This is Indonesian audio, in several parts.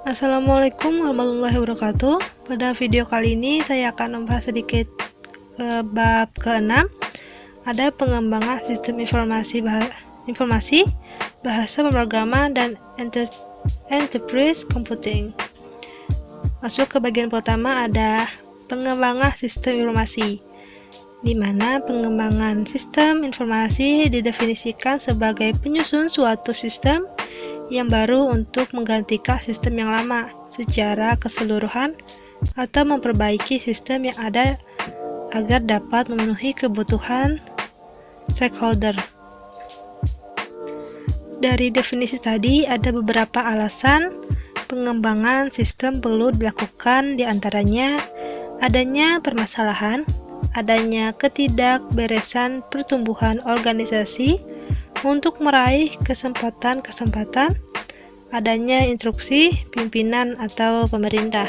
Assalamualaikum warahmatullahi wabarakatuh. Pada video kali ini saya akan membahas sedikit ke bab ke-6. Ada pengembangan sistem informasi, bahasa pemrograman, dan enterprise computing. Masuk ke bagian pertama, ada pengembangan sistem informasi, di mana pengembangan sistem informasi didefinisikan sebagai penyusun suatu sistem yang baru untuk menggantikan sistem yang lama secara keseluruhan atau memperbaiki sistem yang ada agar dapat memenuhi kebutuhan stakeholder. Dari definisi tadi ada beberapa alasan pengembangan sistem perlu dilakukan, diantaranya adanya permasalahan, adanya ketidakberesan pertumbuhan organisasi untuk meraih kesempatan, adanya instruksi pimpinan atau pemerintah.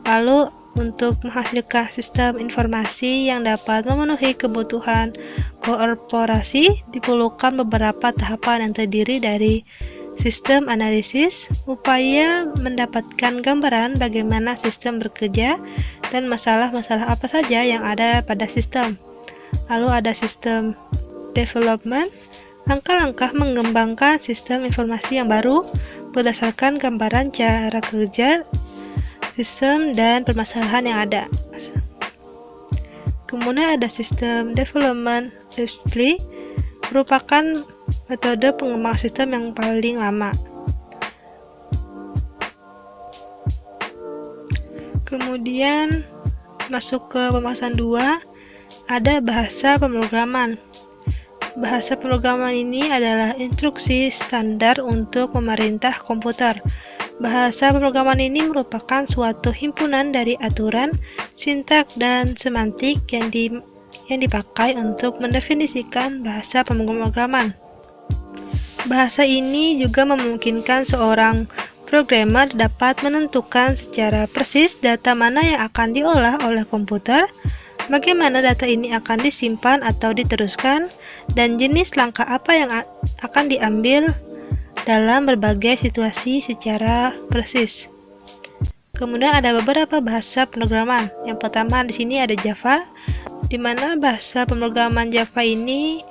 Lalu, untuk menghasilkan sistem informasi yang dapat memenuhi kebutuhan korporasi, diperlukan beberapa tahapan yang terdiri dari sistem analisis, upaya mendapatkan gambaran bagaimana sistem bekerja, dan masalah-masalah apa saja yang ada pada sistem. Lalu ada sistem development, langkah-langkah mengembangkan sistem informasi yang baru berdasarkan gambaran cara kerja sistem dan permasalahan yang ada. Kemudian ada sistem development history, merupakan metode pengembangan sistem yang paling lama. Kemudian masuk ke pembahasan 2, ada bahasa pemrograman. Bahasa pemrograman ini adalah instruksi standar untuk memerintah komputer. Bahasa pemrograman ini merupakan suatu himpunan dari aturan, sintaks, dan semantik yang dipakai untuk mendefinisikan bahasa pemrograman. Bahasa ini juga memungkinkan seorang programmer dapat menentukan secara persis data mana yang akan diolah oleh komputer, bagaimana data ini akan disimpan atau diteruskan, dan jenis langkah apa yang akan diambil dalam berbagai situasi secara persis. Kemudian ada beberapa bahasa pemrograman. Yang pertama di sini ada Java, di mana bahasa pemrograman Java ini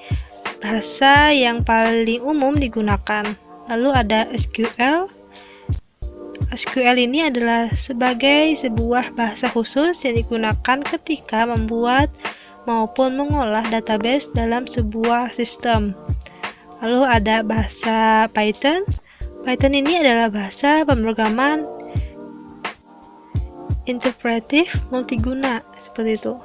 bahasa yang paling umum digunakan. Lalu ada SQL. SQL ini adalah sebagai sebuah bahasa khusus yang digunakan ketika membuat maupun mengolah database dalam sebuah sistem. Lalu ada bahasa Python. Python ini adalah bahasa pemrograman interpretif multiguna, seperti itu.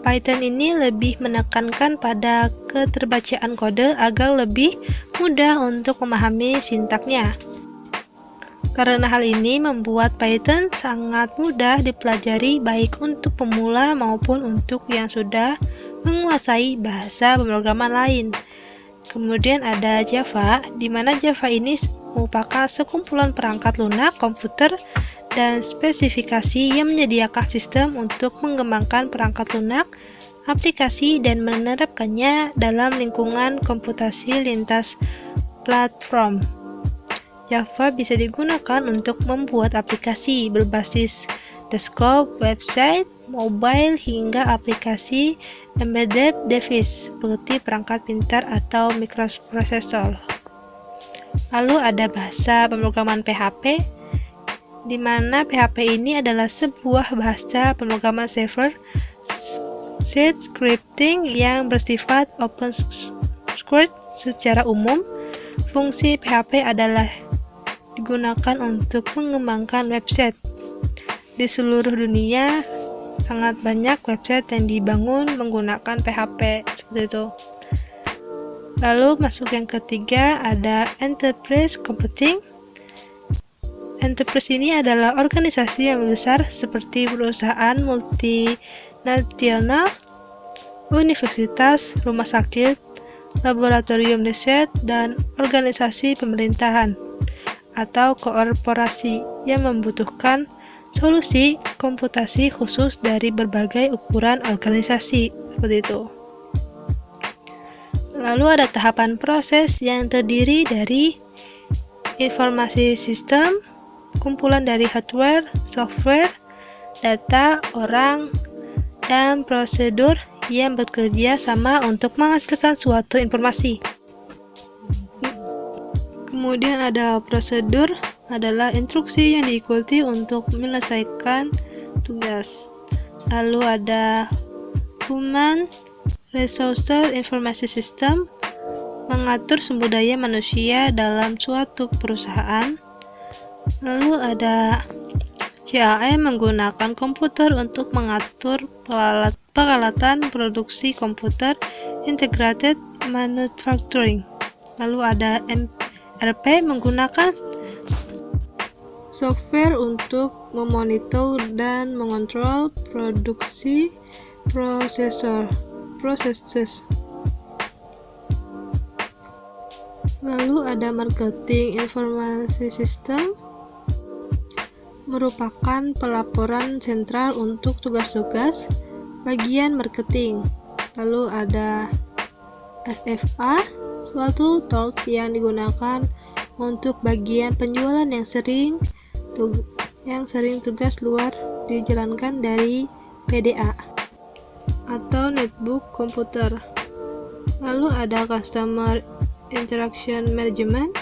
Python ini lebih menekankan pada keterbacaan kode agar lebih mudah untuk memahami sintaknya. Karena hal ini membuat Python sangat mudah dipelajari baik untuk pemula maupun untuk yang sudah menguasai bahasa pemrograman lain. Kemudian ada Java, di mana Java ini merupakan sekumpulan perangkat lunak komputer dan spesifikasi yang menyediakan sistem untuk mengembangkan perangkat lunak, aplikasi, dan menerapkannya dalam lingkungan komputasi lintas platform. Java bisa digunakan untuk membuat aplikasi berbasis desktop, website, mobile, hingga aplikasi embedded device seperti perangkat pintar atau microprocessor. Lalu ada bahasa pemrograman PHP, di mana PHP ini adalah sebuah bahasa pemrograman server side scripting yang bersifat open source secara umum. Fungsi PHP adalah digunakan untuk mengembangkan website. Di seluruh dunia, sangat banyak website yang dibangun menggunakan PHP, seperti itu. Lalu masuk yang ketiga, ada enterprise computing. Enterprise ini adalah organisasi yang besar seperti perusahaan multinasional, universitas, rumah sakit, laboratorium riset, dan organisasi pemerintahan atau korporasi yang membutuhkan solusi komputasi khusus dari berbagai ukuran organisasi, seperti itu. Lalu ada tahapan proses yang terdiri dari Informasi sistem, kumpulan dari hardware, software, data, orang, dan prosedur yang bekerja sama untuk menghasilkan suatu informasi. Kemudian ada prosedur, adalah instruksi yang diikuti untuk menyelesaikan tugas. Lalu ada Human Resource Information System, mengatur sumber daya manusia dalam suatu perusahaan. Lalu ada CAM, menggunakan komputer untuk mengatur peralatan produksi komputer, Integrated Manufacturing. Lalu ada MRP, menggunakan software untuk memonitor dan mengontrol produksi processes. Lalu ada marketing informasi sistem, merupakan pelaporan sentral untuk tugas-tugas bagian marketing. Lalu ada SFA, suatu tools yang digunakan untuk bagian penjualan yang sering tugas luar dijalankan dari PDA atau netbook komputer. Lalu ada Customer Interaction Management,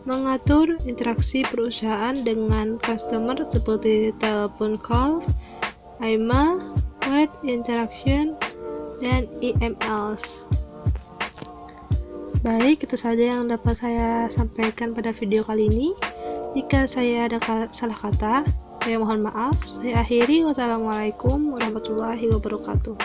mengatur interaksi perusahaan dengan customer seperti telepon call, email, web interaction, dan emails. Baik, itu saja yang dapat saya sampaikan pada video kali ini. Jika saya ada salah kata, saya mohon maaf. Saya akhiri. Wassalamualaikum warahmatullahi wabarakatuh.